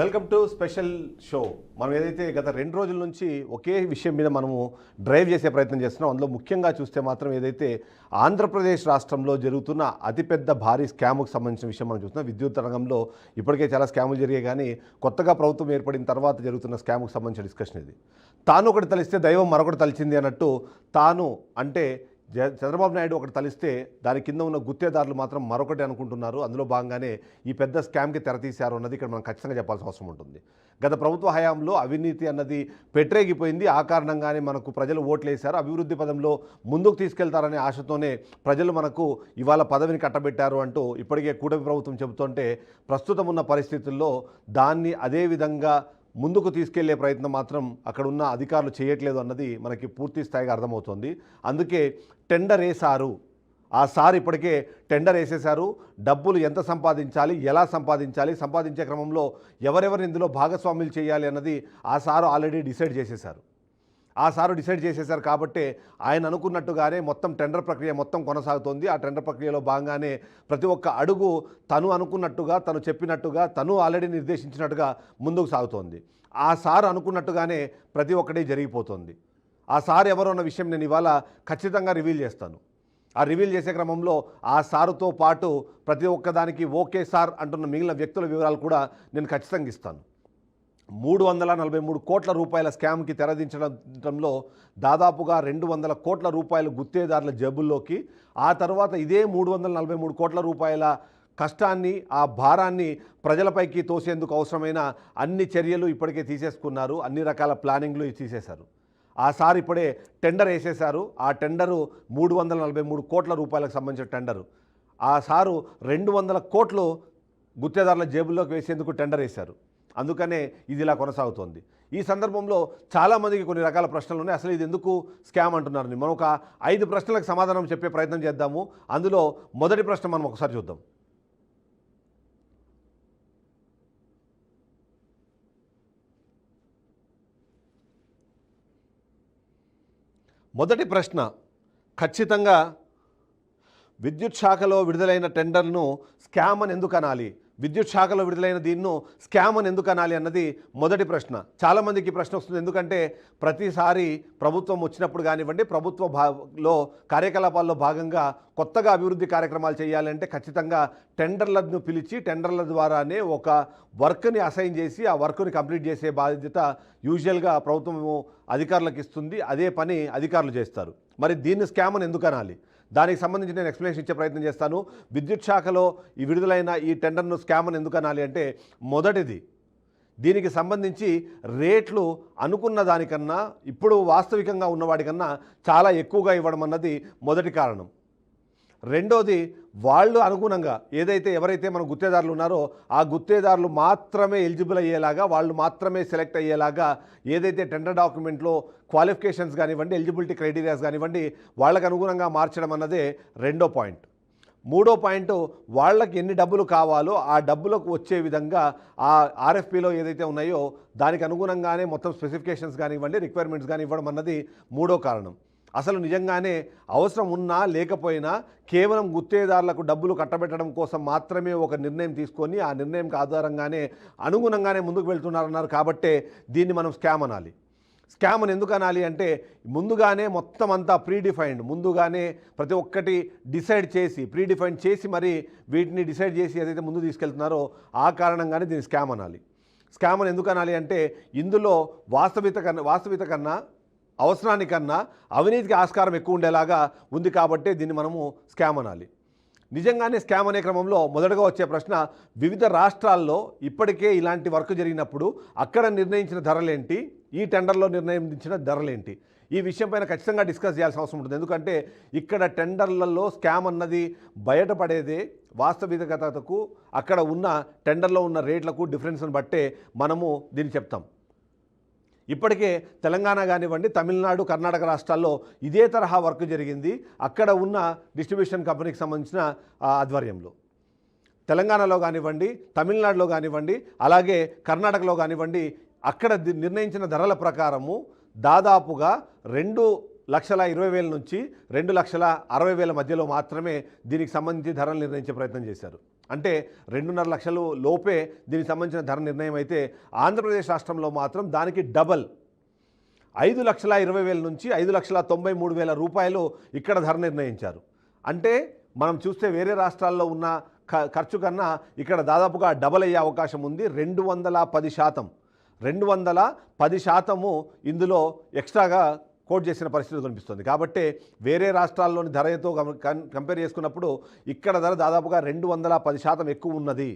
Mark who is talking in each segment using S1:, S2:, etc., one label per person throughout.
S1: Welcome to special show. మనం ఏదైతే గత 2 రోజుల నుంచి ఒకే విషయం మీద మనము డ్రైవ్ చేసే ప్రయత్నం చేస్తున్నాం. అందులో ముఖ్యంగా చూస్తే మాత్రం ఏదైతే ఆంధ్రప్రదేశ్ రాష్ట్రంలో జరుగుతున్న అతిపెద్ద భారీ స్కామ్కు సంబంధించిన విషయం మనం చూస్తున్నాం. విద్యుత్ రంగంలో ఇప్పటికే చాలా స్కాములు జరిగాయి, కానీ కొత్తగా ప్రభుత్వం ఏర్పడిన తర్వాత జరుగుతున్న స్కామ్కు సంబంధించిన డిస్కషన్ ఇది. తాను ఒకటి తలిస్తే దైవం మరొకటి తలిచింది అన్నట్టు, తాను అంటే చంద్రబాబు నాయుడు ఒకటి తలిస్తే దాని కింద ఉన్న గుత్తేదారులు మాత్రం మరొకటి అనుకుంటున్నారు. అందులో భాగంగానే ఈ పెద్ద స్కామ్కి తెరతీశారు అన్నది ఇక్కడ మనం ఖచ్చితంగా చెప్పాల్సిన అవసరం ఉంటుంది. గత ప్రభుత్వ హయాంలో అవినీతి అన్నది పెట్టరేగిపోయింది. ఆ కారణంగానే మనకు ప్రజలు ఓట్లు వేశారు. అభివృద్ధి పదంలో ముందుకు తీసుకెళ్తారనే ఆశతోనే ప్రజలు మనకు ఇవాళ పదవిని కట్టబెట్టారు అంటూ ఇప్పటికే కూటమి ప్రభుత్వం చెబుతుంటే, ప్రస్తుతం ఉన్న పరిస్థితుల్లో దాన్ని అదే విధంగా ముందుకు తీసుకెళ్లే ప్రయత్నం మాత్రం అక్కడ ఉన్న అధికారులు చేయట్లేదు అన్నది మనకి పూర్తి స్థాయిగా అర్థమవుతోంది. అందుకే టెండర్ వేశారు. ఆ సార్ ఇప్పటికే టెండర్ వేసేశారు. డబ్బులు ఎంత సంపాదించాలి, ఎలా సంపాదించాలి, సంపాదించే క్రమంలో ఎవరెవరిని ఇందులో భాగస్వాములు చేయాలి అన్నది ఆ సారు ఆల్రెడీ డిసైడ్ చేసేశారు. కాబట్టి ఆయన అనుకున్నట్టుగానే మొత్తం టెండర్ ప్రక్రియ మొత్తం కొనసాగుతోంది. ఆ టెండర్ ప్రక్రియలో భాగంగానే ప్రతి ఒక్క అడుగు తను అనుకున్నట్టుగా, తను చెప్పినట్టుగా, తను ఆల్రెడీ నిర్దేశించినట్టుగా ముందుకు సాగుతోంది. ఆ సార్ అనుకున్నట్టుగానే ప్రతి ఒక్కటి జరిగిపోతుంది. ఆ సార్ ఎవరో అన్న విషయం నేను ఇవాళ ఖచ్చితంగా రివీల్ చేస్తాను. ఆ రివీల్ చేసే క్రమంలో ఆ సారుతో పాటు ప్రతి ఒక్కదానికి ఓకే సార్ అంటున్న మిగిలిన వ్యక్తుల వివరాలు కూడా నేను ఖచ్చితంగా ఇస్తాను. 343 కోట్ల రూపాయల స్కామ్కి తెరదించడంలో దాదాపుగా 200 కోట్ల రూపాయలు గుత్తేదారుల జేబుల్లోకి, ఆ తర్వాత ఇదే 343 కోట్ల రూపాయల కష్టాన్ని, ఆ భారాన్ని ప్రజలపైకి తోసేందుకు అవసరమైన అన్ని చర్యలు ఇప్పటికే తీసేసుకున్నారు. అన్ని రకాల ప్లానింగ్లు తీసేశారు. ఆ సార్ ఇప్పుడే టెండర్ వేసేశారు. ఆ టెండరు 343 కోట్ల రూపాయలకు సంబంధించిన టెండరు. ఆ సారు 200 కోట్లు గుత్తేదారుల జేబుల్లోకి వేసేందుకు టెండర్ వేశారు. అందుకనే ఇది ఇలా కొనసాగుతోంది. ఈ సందర్భంలో చాలామందికి కొన్ని రకాల ప్రశ్నలు ఉన్నాయి. అసలు ఇది ఎందుకు స్కామ్ అంటున్నారని మనం ఒక 5 ప్రశ్నలకు సమాధానం చెప్పే ప్రయత్నం చేద్దాము. అందులో మొదటి ప్రశ్న మనం ఒకసారి చూద్దాం. మొదటి ప్రశ్న, ఖచ్చితంగా విద్యుత్ శాఖలో విడుదలైన టెండర్ను స్కామ్ అని ఎందుకు అనాలి, విద్యుత్ శాఖలో విడుదలైన దీన్ని స్కామ్ అని ఎందుకు అనాలి అన్నది మొదటి ప్రశ్న. చాలామందికి ప్రశ్న వస్తుంది. ఎందుకంటే ప్రతిసారి ప్రభుత్వం వచ్చినప్పుడు కానివ్వండి, ప్రభుత్వంలో కార్యకలాపాల్లో భాగంగా కొత్తగా అభివృద్ధి కార్యక్రమాలు చేయాలంటే ఖచ్చితంగా టెండర్లను పిలిచి టెండర్ల ద్వారానే ఒక వర్క్ని అసైన్ చేసి ఆ వర్క్ని కంప్లీట్ చేసే బాధ్యత యూజువల్గా ప్రభుత్వం అధికారులకు ఇస్తుంది. అదే పని అధికారులు చేస్తారు. మరి దీన్ని స్కామ్ అని ఎందుకు అనాలి, దానికి సంబంధించి నేను ఎక్స్ప్లెనేషన్ ఇచ్చే ప్రయత్నం చేస్తాను. విద్యుత్ శాఖలో ఈ విడుదలైన ఈ టెండర్ను స్కామ్ అని ఎందుకు అనాలి అంటే, మొదటిది దీనికి సంబంధించి రేట్లు అనుకున్న దానికన్నా ఇప్పుడు వాస్తవికంగా ఉన్నవాడికన్నా చాలా ఎక్కువగా ఇవ్వడం అన్నది మొదటి కారణం. రెండోది, వాళ్ళు అనుగుణంగా ఎవరైతే మన గుత్తేదారులు ఉన్నారో ఆ గుత్తేదారులు మాత్రమే ఎలిజిబుల్ అయ్యేలాగా, వాళ్ళు మాత్రమే సెలెక్ట్ అయ్యేలాగా ఏదైతే టెండర్ డాక్యుమెంట్లో క్వాలిఫికేషన్స్ కానివ్వండి, ఎలిజిబిలిటీ క్రైటీరియాస్ కానివ్వండి, వాళ్ళకు అనుగుణంగా మార్చడం అన్నదే రెండో పాయింట్. మూడో పాయింట్, వాళ్ళకి ఎన్ని డబ్బులు కావాలో ఆ డబ్బులకు వచ్చే విధంగా ఆ ఆర్ఎఫ్పిలో ఏదైతే ఉన్నాయో దానికి అనుగుణంగానే మొత్తం స్పెసిఫికేషన్స్ కానివ్వండి, రిక్వైర్మెంట్స్ కానీ ఇవ్వడం అన్నది మూడో కారణం. అసలు నిజంగానే అవసరం ఉన్నా లేకపోయినా కేవలం గుత్తేదారులకు డబ్బులు కట్టబెట్టడం కోసం మాత్రమే ఒక నిర్ణయం తీసుకొని ఆ నిర్ణయంకి ఆధారంగానే అనుగుణంగానే ముందుకు వెళ్తున్నారన్నారు. కాబట్టే దీన్ని మనం స్కామ్ అనాలి. స్కామ్ అని ఎందుకు అనాలి అంటే, ముందుగానే మొత్తం అంతా ప్రీడిఫైన్డ్, ముందుగానే ప్రతి ఒక్కటి డిసైడ్ చేసి ప్రీడిఫైన్ చేసి మరి వీటిని డిసైడ్ చేసి ఏదైతే ముందు తీసుకెళ్తున్నారో ఆ కారణంగానే దీన్ని స్కామ్ అనాలి. స్కామ్ అని ఎందుకు అనాలి అంటే, ఇందులో వాస్తవిత కన్నా అవసరానికన్నా అవినీతికి ఆస్కారం ఎక్కువ ఉండేలాగా ఉంది. కాబట్టి దీన్ని మనము స్కామ్ అనాలి. నిజంగానే స్కామ్ అనే క్రమంలో మొదటగా వచ్చే ప్రశ్న, వివిధ రాష్ట్రాల్లో ఇప్పటికే ఇలాంటి వర్క్ జరిగినప్పుడు అక్కడ నిర్ణయించిన ధరలేంటి, ఈ టెండర్లో నిర్ణయించిన ధరలేంటి, ఈ విషయం పైన ఖచ్చితంగా డిస్కస్ చేయాల్సిన అవసరం ఉంటుంది. ఎందుకంటే ఇక్కడ టెండర్లలో స్కామ్ అన్నది బయటపడేదే వాస్తవికతకు, అక్కడ ఉన్న టెండర్లో ఉన్న రేట్లకు డిఫరెన్స్ని బట్టే మనము దీన్ని చెప్తాం. ఇప్పటికే తెలంగాణ కానివ్వండి, తమిళనాడు, కర్ణాటక రాష్ట్రాల్లో ఇదే తరహా వర్క్ జరిగింది. అక్కడ ఉన్న డిస్ట్రిబ్యూషన్ కంపెనీకి సంబంధించిన ఆధ్వర్యంలో తెలంగాణలో కానివ్వండి, తమిళనాడులో కానివ్వండి, అలాగే కర్ణాటకలో కానివ్వండి, అక్కడ నిర్ణయించిన ధరల ప్రకారము దాదాపుగా 2,20,000 నుంచి 2,60,000 మధ్యలో మాత్రమే దీనికి సంబంధించి ధరలు నిర్ణయించే ప్రయత్నం చేశారు. అంటే 2.5 లక్షలు లోపే దీనికి సంబంధించిన ధర నిర్ణయం అయితే ఆంధ్రప్రదేశ్ రాష్ట్రంలో మాత్రం దానికి డబల్ 5,20,000 నుంచి 5,93,000 రూపాయలు ఇక్కడ ధర నిర్ణయించారు. అంటే మనం చూస్తే వేరే రాష్ట్రాల్లో ఉన్న ఖర్చు కన్నా ఇక్కడ దాదాపుగా డబల్ అయ్యే అవకాశం ఉంది. 210%, 210% ఇందులో ఎక్స్ట్రాగా కోట్ చేసిన పరిస్థితి కనిపిస్తుంది. కాబట్టి వేరే రాష్ట్రాల్లోని ధరతో కంపేర్ చేసుకున్నప్పుడు ఇక్కడ ధర దాదాపుగా 210% ఎక్కువ ఉన్నది.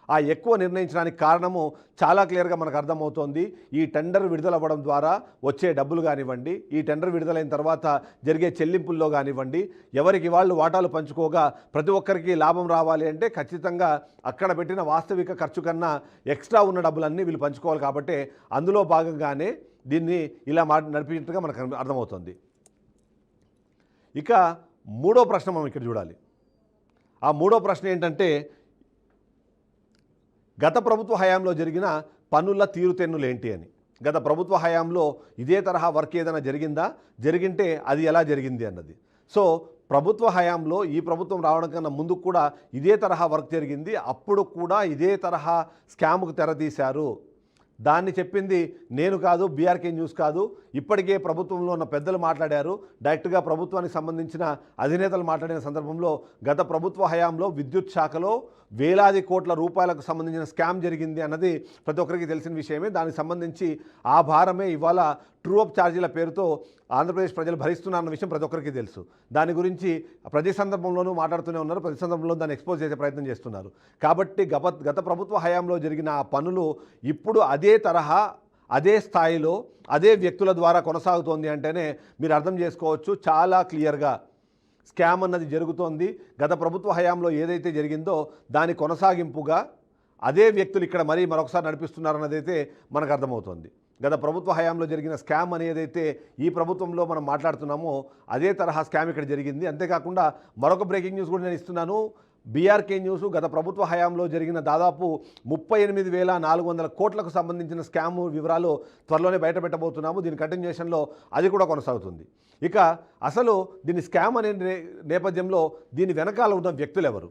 S1: ఆ ఎక్కువ నిర్ణయించడానికి కారణము చాలా క్లియర్గా మనకు అర్థమవుతోంది. ఈ టెండర్ విడుదల అవ్వడం ద్వారా వచ్చే డబ్బులు కానివ్వండి, ఈ టెండర్ విడుదలైన తర్వాత జరిగే చెల్లింపుల్లో కానివ్వండి, ఎవరికి వాళ్ళు వాటాలు పంచుకోగా ప్రతి ఒక్కరికి లాభం రావాలి అంటే ఖచ్చితంగా అక్కడ పెట్టిన వాస్తవిక ఖర్చు కన్నా ఎక్స్ట్రా ఉన్న డబ్బులన్నీ వీళ్ళు పంచుకోవాలి. కాబట్టి అందులో భాగంగానే దీన్ని ఇలా నడిపించినట్టుగా మనకు అర్థమవుతుంది. ఇక మూడో ప్రశ్న మనం ఇక్కడ చూడాలి. ఆ మూడో ప్రశ్న ఏంటంటే, గత ప్రభుత్వ హయాంలో జరిగిన పన్నుల తీరుతెన్నులు ఏంటి అని. గత ప్రభుత్వ హయాంలో ఇదే తరహా వర్క్ ఏదైనా జరిగిందా, జరిగింటే అది ఎలా జరిగింది అన్నది. సో ప్రభుత్వ హయాంలో ఈ ప్రభుత్వం రావడం కన్నా ముందు కూడా ఇదే తరహా వర్క్ జరిగింది. అప్పుడు కూడా ఇదే తరహా స్కామ్కు తెరతీశారు. దాన్ని చెప్పింది నేను కాదు, బీఆర్కే న్యూస్ కాదు. ఇప్పటికే ప్రభుత్వంలో ఉన్న పెద్దలు మాట్లాడారు. డైరెక్ట్గా ప్రభుత్వానికి సంబంధించిన అధినేతలు మాట్లాడిన సందర్భంలో గత ప్రభుత్వ హయాంలో విద్యుత్ శాఖలో వేలాది కోట్ల రూపాయలకు సంబంధించిన స్కామ్ జరిగింది అన్నది ప్రతి ఒక్కరికి తెలిసిన విషయమే. దానికి సంబంధించి ఆ భారమే ఇవాళ ట్రూ అప్ ఛార్జీల పేరుతో ఆంధ్రప్రదేశ్ ప్రజలు భరిస్తున్నారన్న విషయం ప్రతి ఒక్కరికి తెలుసు. దాని గురించి ప్రతి సందర్భంలోనూ మాట్లాడుతూనే ఉన్నారు, ప్రతి సందర్భంలో దాన్ని ఎక్స్పోజ్ చేసే ప్రయత్నం చేస్తున్నారు. కాబట్టి గత ప్రభుత్వ హయాంలో జరిగిన ఆ పనులు ఇప్పుడు అదే తరహా, అదే స్థాయిలో, అదే వ్యక్తుల ద్వారా కొనసాగుతోంది అంటేనే మీరు అర్థం చేసుకోవచ్చు చాలా క్లియర్గా స్కామ్ అన్నది జరుగుతోంది. గత ప్రభుత్వ హయాంలో ఏదైతే జరిగిందో దాని కొనసాగింపుగా అదే వ్యక్తులు ఇక్కడ మరొకసారి నడిపిస్తున్నారన్నదైతే మనకు అర్థమవుతోంది. గత ప్రభుత్వ హయాంలో జరిగిన స్కామ్ అనేదైతే ఈ ప్రభుత్వంలో మనం మాట్లాడుతున్నామో అదే తరహా స్కామ్ ఇక్కడ జరిగింది. అంతేకాకుండా మరొక బ్రేకింగ్ న్యూస్ కూడా నేను ఇస్తున్నాను. బీఆర్కే న్యూస్ గత ప్రభుత్వ హయాంలో జరిగిన దాదాపు 38,400 కోట్లకు సంబంధించిన స్కామ్ వివరాలు త్వరలోనే బయటపెట్టబోతున్నాము. దీని కంటిన్యూషన్లో అది కూడా కొనసాగుతుంది. ఇక అసలు దీని స్కామ్ అనే నేపథ్యంలో దీని వెనకాల ఉన్న వ్యక్తులు ఎవరు?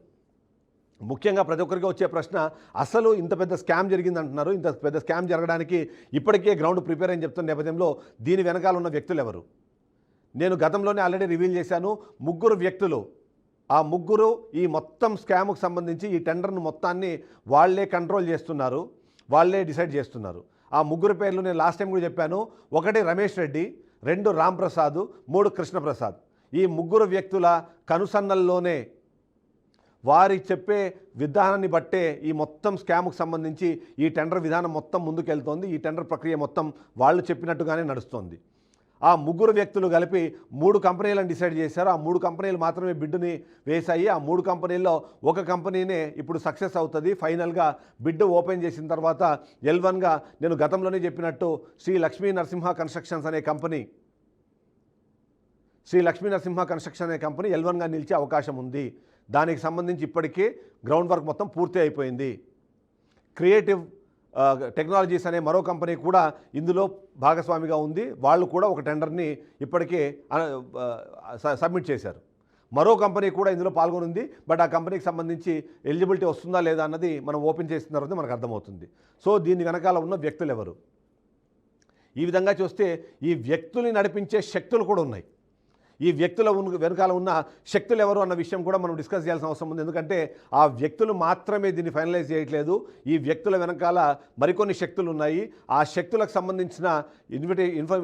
S1: ముఖ్యంగా ప్రతి ఒక్కరికి వచ్చే ప్రశ్న, అసలు ఇంత పెద్ద స్కామ్ జరిగింది అంటున్నారు. ఇంత పెద్ద స్కామ్ జరగడానికి ఇప్పటికే గ్రౌండ్ ప్రిపేర్ అని చెప్తున్న నేపథ్యంలో దీని వెనకాల ఉన్న వ్యక్తులు ఎవరు? నేను గతంలోనే ఆల్రెడీ రివీల్ చేశాను. 3 వ్యక్తులు. ఆ 3 ఈ మొత్తం స్కామ్కు సంబంధించి ఈ టెండర్ను మొత్తాన్ని వాళ్లే కంట్రోల్ చేస్తున్నారు, వాళ్లే డిసైడ్ చేస్తున్నారు. ఆ 3 పేర్లు నేను లాస్ట్ టైం కూడా చెప్పాను. 1 రమేష్ రెడ్డి, 2 రామ్ ప్రసాద్, 3 కృష్ణప్రసాద్. ఈ 3 వ్యక్తుల కనుసన్నల్లోనే వారి చెప్పే విధానాన్ని బట్టే ఈ మొత్తం స్కామ్కు సంబంధించి ఈ టెండర్ విధానం మొత్తం ముందుకెళ్తోంది. ఈ టెండర్ ప్రక్రియ మొత్తం వాళ్ళు చెప్పినట్టుగానే నడుస్తోంది. ఆ 3 వ్యక్తులు కలిపి 3 కంపెనీలను డిసైడ్ చేశారు. ఆ 3 కంపెనీలు మాత్రమే బిడ్డుని వేశాయి. ఆ 3 కంపెనీల్లో ఒక కంపెనీనే ఇప్పుడు సక్సెస్ అవుతుంది. ఫైనల్గా బిడ్ ఓపెన్ చేసిన తర్వాత L1గా నేను గతంలోనే చెప్పినట్టు శ్రీ లక్ష్మీ నరసింహ కన్స్ట్రక్షన్స్ అనే కంపెనీ L1గా నిలిచే అవకాశం ఉంది. దానికి సంబంధించి ఇప్పటికే గ్రౌండ్ వర్క్ మొత్తం పూర్తి అయిపోయింది. క్రియేటివ్ టెక్నాలజీస్ అనే మరో కంపెనీ కూడా ఇందులో భాగస్వామిగా ఉంది. వాళ్ళు కూడా ఒక టెండర్ని ఇప్పటికే సబ్మిట్ చేశారు. మరో కంపెనీ కూడా ఇందులో పాల్గొనుంది. బట్ ఆ కంపెనీకి సంబంధించి ఎలిజిబిలిటీ వస్తుందా లేదా అన్నది మనం ఓపెన్ చేసిన తర్వాత మనకు అర్థమవుతుంది. సో దీని వెనకాల ఉన్న వ్యక్తులు ఎవరు? ఈ విధంగా చూస్తే ఈ వ్యక్తుల్ని నడిపించే శక్తులు కూడా ఉన్నాయి. ఈ వ్యక్తుల వెనకాల ఉన్న శక్తులు ఎవరు అన్న విషయం కూడా మనం డిస్కస్ చేయాల్సిన అవసరం ఉంది. ఎందుకంటే ఆ వ్యక్తులు మాత్రమే దీన్ని ఫైనలైజ్ చేయట్లేదు. ఈ వ్యక్తుల వెనకాల మరికొన్ని శక్తులు ఉన్నాయి. ఆ శక్తులకు సంబంధించిన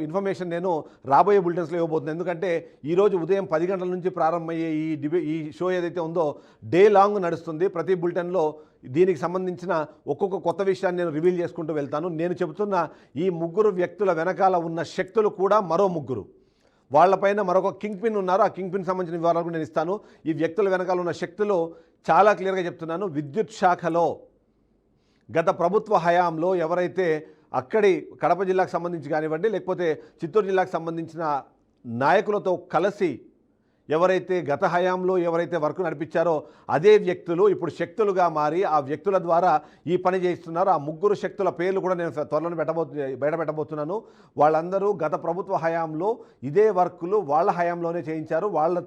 S1: ఇన్ఫర్మేషన్ నేను రాబోయే బులెటిన్స్లో ఇవ్వబోతున్నాను. ఎందుకంటే ఈరోజు ఉదయం 10 గంటల నుంచి ప్రారంభమయ్యే ఈ షో ఏదైతే ఉందో డే లాంగ్ నడుస్తుంది. ప్రతి బులెటిన్లో దీనికి సంబంధించిన ఒక్కొక్క కొత్త విషయాన్ని నేను రివీల్ చేసుకుంటూ వెళ్తాను. నేను చెబుతున్న ఈ 3 వ్యక్తుల వెనకాల ఉన్న శక్తులు కూడా మరో 3. వాళ్ళపైన మరొక కింగ్ పిన్ ఉన్నారు. ఆ కింగ్ పిన్ సంబంధించిన వివరాలు కూడా నేను ఇస్తాను. ఈ వ్యక్తుల వెనకాల ఉన్న శక్తులు చాలా క్లియర్గా చెప్తున్నాను. విద్యుత్ శాఖలో గత ప్రభుత్వ హయాంలో ఎవరైతే అక్కడి కడప జిల్లాకు సంబంధించి కానివ్వండి, లేకపోతే చిత్తూరు జిల్లాకు సంబంధించిన నాయకులతో కలిసి ఎవరైతే గత హయాంలో ఎవరైతే వర్క్ నడిపించారో అదే వ్యక్తులు ఇప్పుడు శక్తులుగా మారి ఆ వ్యక్తుల ద్వారా ఈ పని చేయిస్తున్నారు. ఆ ముగ్గురు శక్తుల పేర్లు కూడా నేను త్వరలో బయట పెట్టబోతున్నాను. వాళ్ళందరూ గత ప్రభుత్వ హయాంలో ఇదే వర్కులు వాళ్ళ హయాంలోనే చేయించారు, వాళ్ళ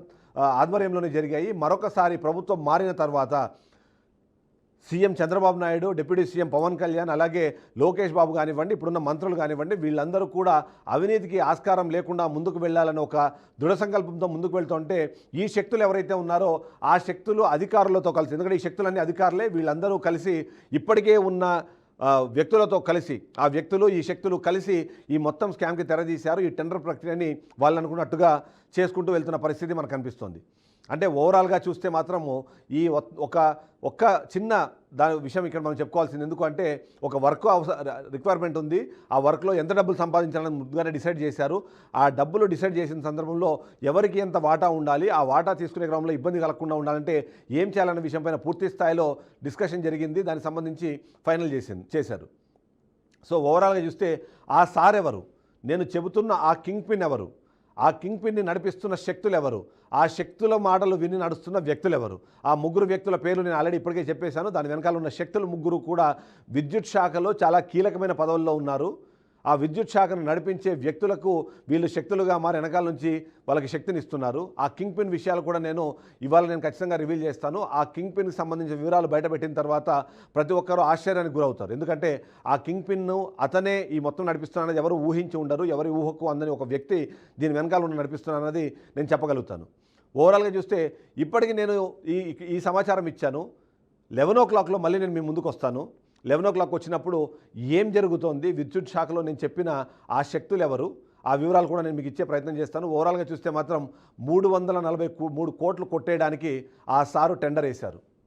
S1: ఆధ్వర్యంలోనే జరిగాయి. మరొకసారి ప్రభుత్వం మారిన తర్వాత CM Chandrababu Naidu, deputy CM Pawan Kalyan, అలాగే లోకేష్ బాబు కానివ్వండి, ఇప్పుడున్న మంత్రులు కానివ్వండి, వీళ్ళందరూ కూడా అవినీతికి ఆస్కారం లేకుండా ముందుకు వెళ్ళాలని ఒక దృఢ సంకల్పంతో ముందుకు వెళ్తుంటే ఈ శక్తులు ఎవరైతే ఉన్నారో ఆ శక్తులు అధికారులతో కలిసి, ఎందుకంటే ఈ శక్తులన్నీ అధికారులే, వీళ్ళందరూ కలిసి ఇప్పటికే ఉన్న వ్యక్తులతో కలిసి ఆ వ్యక్తులు ఈ శక్తులు కలిసి ఈ మొత్తం స్కామ్కి తెరదీశారు. ఈ టెండర్ ప్రక్రియని వాళ్ళు అనుకున్నట్టుగా చేసుకుంటూ వెళ్తున్న పరిస్థితి మనకు కనిపిస్తోంది. అంటే ఓవరాల్గా చూస్తే మాత్రము ఈ ఒక్క చిన్న దాని విషయం ఇక్కడ మనం చెప్పుకోవాల్సింది. ఎందుకంటే ఒక వర్క్ రిక్వైర్మెంట్ ఉంది, ఆ వర్క్లో ఎంత డబ్బులు సంపాదించాలని ముందుగానే డిసైడ్ చేశారు. ఆ డబ్బులు డిసైడ్ చేసిన సందర్భంలో ఎవరికి ఎంత వాటా ఉండాలి, ఆ వాటా తీసుకునే క్రమంలో ఇబ్బంది కలగకుండా ఉండాలంటే ఏం చేయాలనే విషయంపైన పూర్తి స్థాయిలో డిస్కషన్ జరిగింది. దానికి సంబంధించి ఫైనల్ చేశారు. సో ఓవరాల్గా చూస్తే ఆ సార్ ఎవరు, నేను చెబుతున్న ఆ కింగ్ పిన్ ఎవరు, ఆ కింగ్ పిన్ని నడిపిస్తున్న శక్తులు ఎవరు, ఆ శక్తుల మాటలు విని నడుస్తున్న వ్యక్తులు ఎవరు, ఆ ముగ్గురు వ్యక్తుల పేర్లు నేను ఆల్రెడీ ఇప్పటికే చెప్పేశాను. దాని వెనకాల ఉన్న శక్తులు ముగ్గురు కూడా విద్యుత్ శాఖలో చాలా కీలకమైన పదవుల్లో ఉన్నారు. ఆ విద్యుత్ శాఖను నడిపించే వ్యక్తులకు వీళ్ళు శక్తులుగా మారి వెనకాల నుంచి వాళ్ళకి శక్తిని ఇస్తున్నారు. ఆ కింగ్ పిన్ విషయాలు కూడా ఇవాళ నేను ఖచ్చితంగా రివీల్ చేస్తాను. ఆ కింగ్ పిన్కి సంబంధించిన వివరాలు బయటపెట్టిన తర్వాత ప్రతి ఒక్కరూ ఆశ్చర్యానికి గురవుతారు. ఎందుకంటే ఆ కింగ్ పిన్ను అతనే ఈ మొత్తం నడిపిస్తున్నానది ఎవరు ఊహించి ఉండరు. ఎవరి ఊహకు అందని ఒక వ్యక్తి దీని వెనకాల ఉన్న నడిపిస్తున్నానన్నది నేను చెప్పగలుగుతాను. ఓవరాల్గా చూస్తే ఇప్పటికి నేను ఈ సమాచారం ఇచ్చాను. 11 o'clockలో మళ్ళీ నేను మీ ముందుకు వస్తాను. 11 o'clock వచ్చినప్పుడు ఏం జరుగుతోంది, విద్యుత్ శాఖలో నేను చెప్పిన ఆ శక్తులు ఎవరు, ఆ వివరాలు కూడా నేను మీకు ఇచ్చే ప్రయత్నం చేస్తాను. ఓవరాల్గా చూస్తే మాత్రం 343 కోట్లు కొట్టేయడానికి ఆ సారు టెండర్ వేశారు.